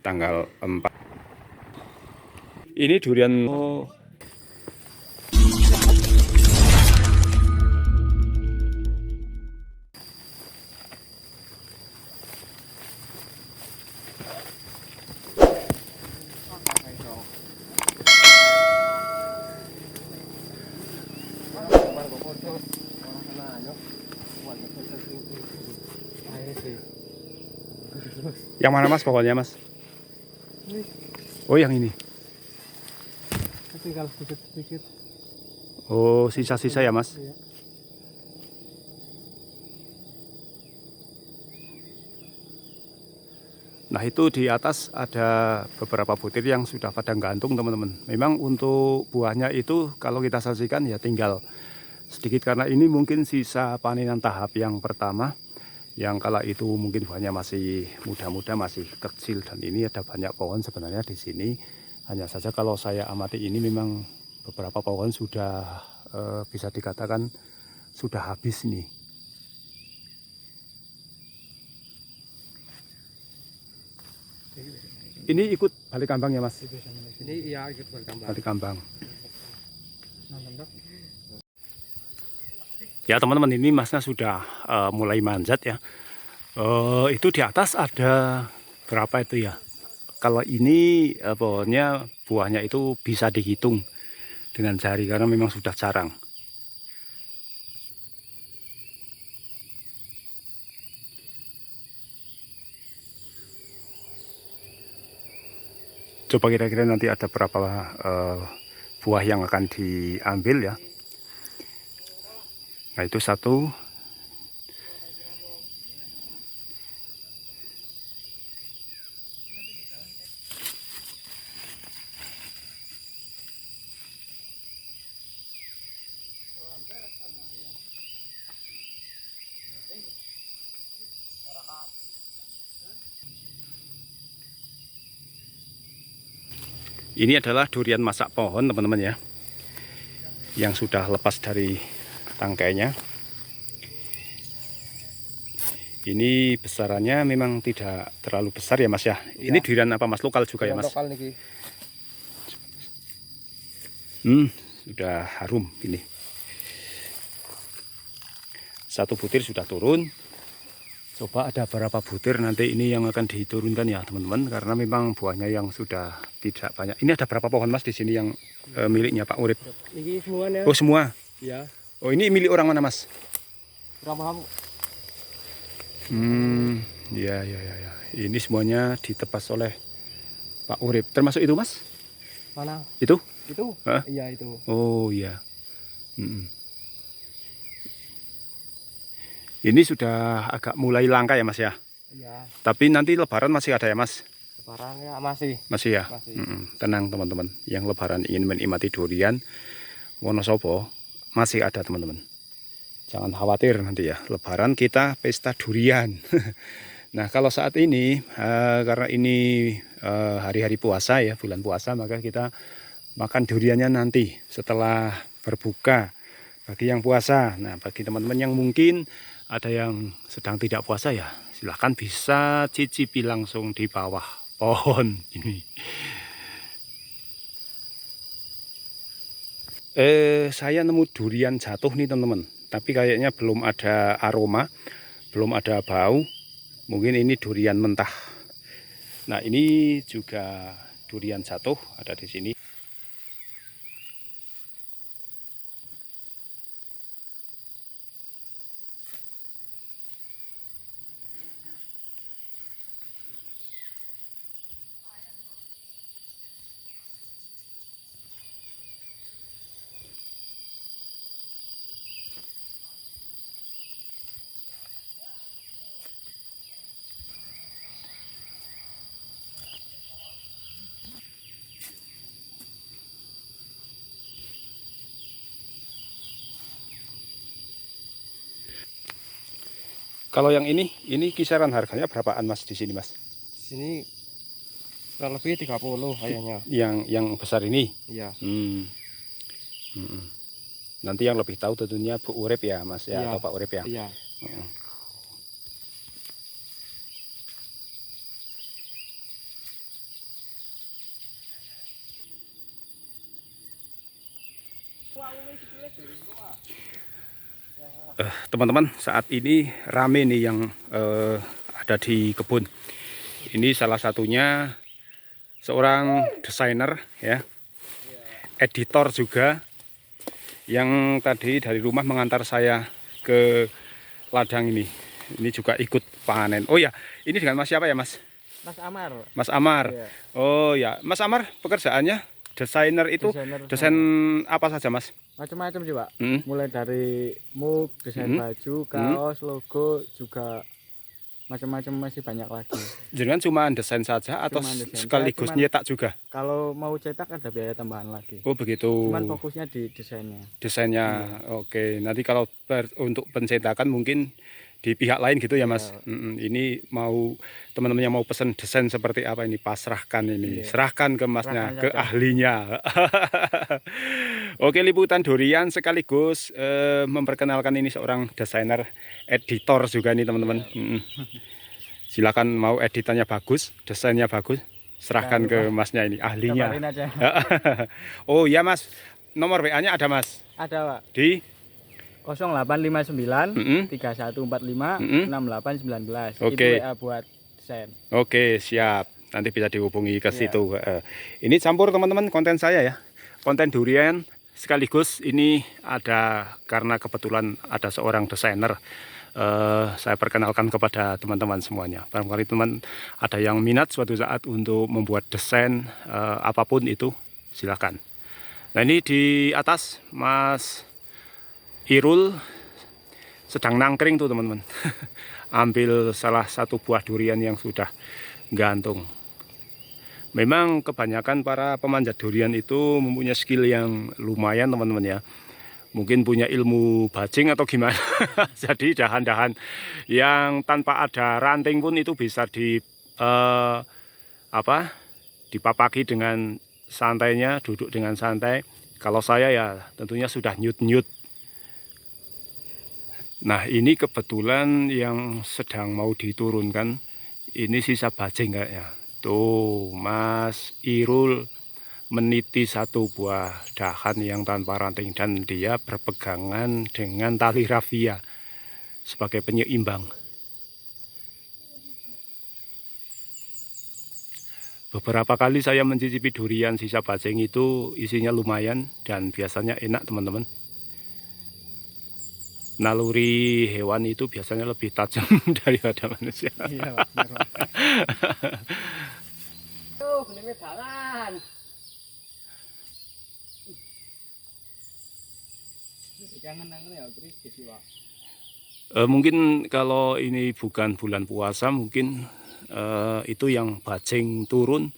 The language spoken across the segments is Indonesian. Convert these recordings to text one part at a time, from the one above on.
tanggal 4. Ini durian yang mana Mas pokoknya Mas? Oh yang ini. Tinggal sedikit-sedikit. Oh sisa-sisa ya Mas? Iya. Nah itu di atas ada beberapa butir yang sudah pada gantung teman-teman. Memang untuk buahnya itu kalau kita sajikan ya tinggal sedikit karena ini mungkin sisa panenan tahap yang pertama. Yang kala itu mungkin buahnya masih muda-muda, masih kecil, dan ini ada banyak pohon sebenarnya di sini. Hanya saja kalau saya amati ini memang beberapa pohon sudah bisa dikatakan sudah habis nih. Ini ikut balik kambang ya Mas? Ini ya ikut berkembang. Balik kambang. Ya teman-teman, ini Masnya sudah mulai manjat ya. Itu di atas ada berapa itu ya? Kalau ini pohonnya buahnya itu bisa dihitung dengan jari karena memang sudah jarang. Coba kira-kira nanti ada berapa buah yang akan diambil ya. Nah itu satu. Ini adalah durian masak pohon teman-teman ya, yang sudah lepas dari tangkainya. Ini besarannya memang tidak terlalu besar ya Mas ya. Ini durian apa Mas? Lokal juga ya Mas? Lokal niki. Sudah harum ini. Satu butir sudah turun. Coba ada berapa butir nanti ini yang akan diturunkan ya teman-teman, karena memang buahnya yang sudah tidak banyak. Ini ada berapa pohon Mas di sini yang miliknya Pak Urip? Ini semuanya. Oh semua? Ya. Oh ini milik orang mana Mas? Ramah. Ya. Ini semuanya ditepas oleh Pak Urip. Termasuk itu Mas? Mana? Itu? Itu? Hah? Iya itu. Oh iya. Ini sudah agak mulai langka ya Mas ya? Iya. Tapi nanti lebaran masih ada ya Mas? Lebaran ya masih. Masih ya? Masih. Tenang teman-teman. Yang lebaran ingin menikmati durian Wonosobo masih ada teman-teman. Jangan khawatir nanti ya. Lebaran kita pesta durian. Nah kalau saat ini karena ini hari-hari puasa ya, bulan puasa, maka kita makan duriannya nanti setelah berbuka bagi yang puasa. Nah bagi teman-teman yang mungkin ada yang sedang tidak puasa ya, silahkan bisa cicipi langsung di bawah pohon ini. Saya nemu durian jatuh nih teman-teman, tapi kayaknya belum ada aroma, belum ada bau. Mungkin ini durian mentah. Nah ini juga durian jatuh ada di sini. Kalau yang ini kisaran harganya berapaan Mas di sini Mas? Di sini kurang lebih 30 kayaknya. Yang besar ini? Iya. Nanti yang lebih tahu tentunya Bu Urip ya Mas ya, Iya. atau Pak Urip ya. Iya. Teman-teman, saat ini rame nih yang ada di kebun. Ini salah satunya seorang desainer ya, editor juga, yang tadi dari rumah mengantar saya ke ladang ini. Ini juga ikut panen. Oh ya, ini dengan Mas siapa ya, Mas? Mas Amar. Mas Amar. Iya. Oh ya, Mas Amar pekerjaannya desainer itu desain apa saja, Mas? Macam-macam sih, Pak. Hmm. Mulai dari mug, desain baju, kaos, logo, juga macam-macam, masih banyak lagi. Jangan cuma desain saja atau Cuman desain. sekaligus nyetak juga? Kalau mau cetak ada biaya tambahan lagi. Oh begitu. Cuman fokusnya di desainnya. Desainnya, oke. Nanti kalau untuk pencetakan mungkin di pihak lain gitu ya, Mas. Ini mau teman-temannya mau pesan desain seperti apa ini, pasrahkan ini, serahkan ke Masnya, ke ahlinya. Oke, liputan durian sekaligus memperkenalkan ini seorang desainer, editor juga nih teman-teman. Silakan, mau editannya bagus, desainnya bagus, serahkan ke Masnya ini, ahlinya. Kabarin aja. Oh ya, Mas, nomor WA-nya ada, Mas? Ada, Pak. Di 0859 3145 6819. Oke. Itu WA buat desain. Oke, siap. Nanti bisa dihubungi ke situ. Ini campur teman-teman konten saya ya. Konten durian sekaligus ini ada karena kebetulan ada seorang desainer. Saya perkenalkan kepada teman-teman semuanya. Barangkali teman ada yang minat suatu saat untuk membuat desain apapun itu, silakan. Nah, ini di atas Mas Irul sedang nangkring tuh teman-teman. Ambil salah satu buah durian yang sudah gantung. Memang kebanyakan para pemanjat durian itu mempunyai skill yang lumayan teman-teman ya. Mungkin punya ilmu bajing atau gimana. Jadi dahan-dahan yang tanpa ada ranting pun itu bisa dipapaki dengan santainya, duduk dengan santai. Kalau saya ya tentunya sudah nyut-nyut. Nah, ini kebetulan yang sedang mau diturunkan, ini sisa bajing kayaknya. Tuh, Mas Irul meniti satu buah dahan yang tanpa ranting dan dia berpegangan dengan tali rafia sebagai penyeimbang. Beberapa kali saya mencicipi durian sisa bajing itu isinya lumayan dan biasanya enak teman-teman. Naluri hewan itu biasanya lebih tajam daripada manusia. Iya, Pak. Tuh, ini jalan. Mungkin kalau ini bukan bulan puasa, mungkin itu yang bajing turun,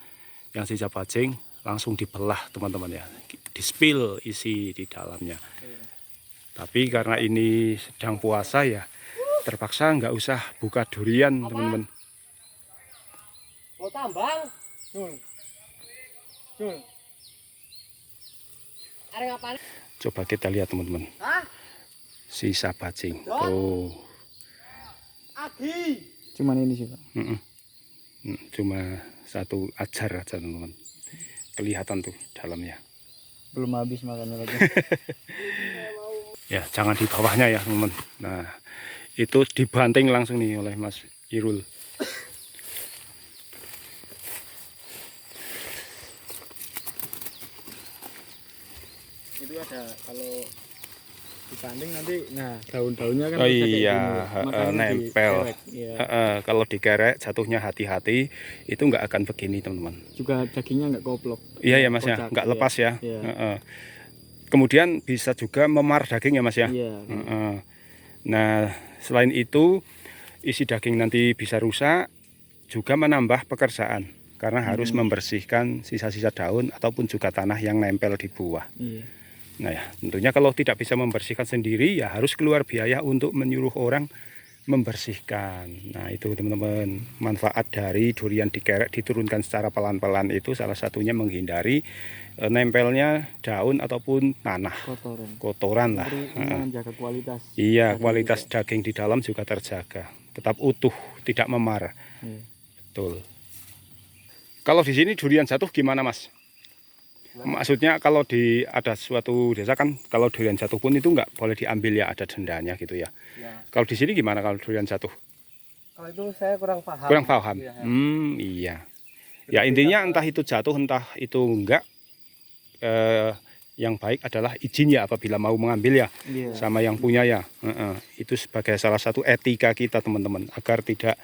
yang sisa bajing langsung dibelah teman-teman ya, di-spill isi di dalamnya. Tapi karena ini sedang puasa ya, terpaksa nggak usah buka durian teman-teman. Mau tambang? Jul. Coba kita lihat teman-teman. Sisa bajing. Tuh. Cuman ini sih, Pak. Cuma satu ajar aja teman-teman. Kelihatan tuh dalamnya. Belum habis makannya lagi. Ya, jangan di bawahnya ya teman-teman. Nah, itu dibanting langsung nih oleh Mas Irul. Itu ada kalau dibanting nanti, nah daun-daunnya kan Oh bisa kayak iya, gini, nempel. dikerek, ya. Kalau dikerek jatuhnya hati-hati, itu nggak akan begini teman-teman. Juga dagingnya nggak koplok. Iya ya Mas ya, Kocak, nggak iya. lepas ya. Iya. Kemudian bisa juga memar daging ya Mas ya. Iya. Nah, selain itu isi daging nanti bisa rusak, juga menambah pekerjaan karena harus membersihkan sisa-sisa daun ataupun juga tanah yang nempel di buah. Iya. Nah ya, tentunya kalau tidak bisa membersihkan sendiri ya harus keluar biaya untuk menyuruh orang membersihkan. Nah itu teman-teman, manfaat dari durian dikerek diturunkan secara pelan-pelan itu salah satunya menghindari nempelnya daun ataupun tanah, kotoran lah. Menjaga kualitas. Iya, kualitas daging di dalam juga terjaga, tetap utuh, tidak memar. Iya. Betul. Kalau di sini durian jatuh gimana Mas? Maksudnya kalau ada suatu desa kan kalau durian jatuh pun itu nggak boleh diambil ya, ada dendanya gitu ya. Ya. Kalau di sini gimana kalau durian jatuh? Kalau itu saya kurang paham. Kurang paham. Iya. Iya. Ya intinya entah itu jatuh entah itu enggak, yang baik adalah izin ya apabila mau mengambil ya, Iya. sama yang punya ya. Itu sebagai salah satu etika kita teman-teman agar tidak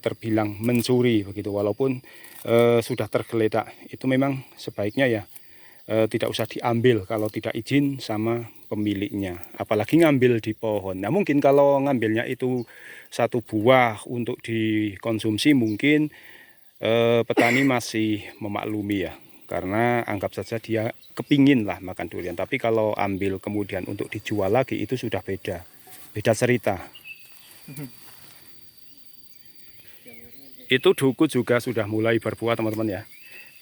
terbilang mencuri begitu, walaupun sudah tergeletak itu memang sebaiknya ya tidak usah diambil kalau tidak izin sama pemiliknya, apalagi ngambil di pohon. Nah mungkin kalau ngambilnya itu satu buah untuk dikonsumsi mungkin petani masih memaklumi ya, karena anggap saja dia kepingin lah makan durian. Tapi kalau ambil kemudian untuk dijual lagi itu sudah beda cerita. Itu duku juga sudah mulai berbuah teman-teman ya.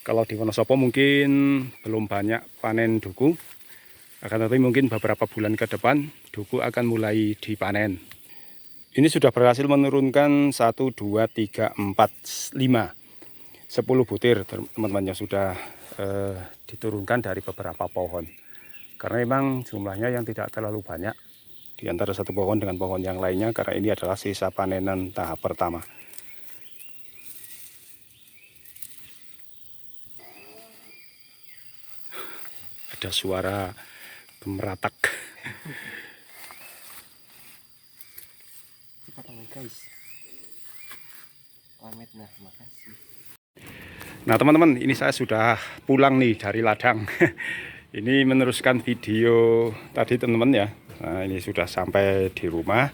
Kalau di Wonosobo mungkin belum banyak panen duku, akan tetapi mungkin beberapa bulan ke depan duku akan mulai dipanen. Ini sudah berhasil menurunkan 1, 2, 3, 4, 5, 10 butir teman-teman yang sudah diturunkan dari beberapa pohon. Karena memang jumlahnya yang tidak terlalu banyak di antara satu pohon dengan pohon yang lainnya, karena ini adalah sisa panenan tahap pertama. Ada suara gemeratak. Guys. Pamit, nah, makasih. Nah teman-teman, ini saya sudah pulang nih dari ladang. Ini meneruskan video tadi teman-teman ya. Nah ini sudah sampai di rumah.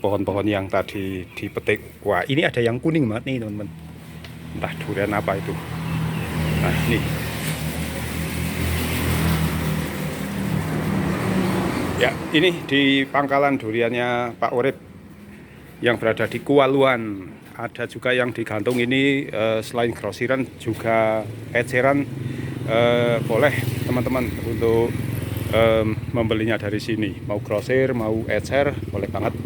Pohon-pohon yang tadi dipetik, wah ini ada yang kuning banget nih teman-teman. Entah durian apa itu. Nah ini. Ya ini di pangkalan duriannya Pak Urip yang berada di Kualuan. Ada juga yang digantung ini, selain grosiran juga eceran, boleh teman-teman untuk membelinya dari sini. Mau grosir, mau ecer, boleh banget.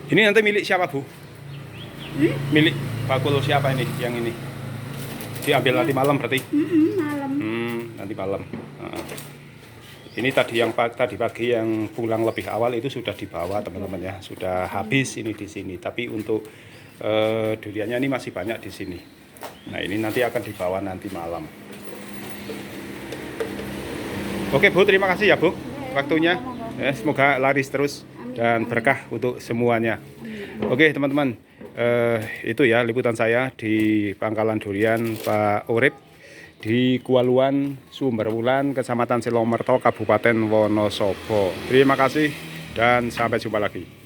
Ini nanti milik siapa Bu? Milik Pak Kul siapa ini yang ini? Diambil nanti malam berarti? Malam. Nanti malam. Ini tadi yang tadi pagi yang pulang lebih awal itu sudah dibawa teman-teman ya, sudah habis ini di sini. Tapi untuk duriannya ini masih banyak di sini. Nah ini nanti akan dibawa nanti malam. Oke Bu, terima kasih ya Bu waktunya. Semoga laris terus dan berkah untuk semuanya. Oke teman-teman, itu ya liputan saya di pangkalan durian Pak Urip di Kualuan, Sumberwulan, Kecamatan Silomerto, Kabupaten Wonosobo. Terima kasih dan sampai jumpa lagi.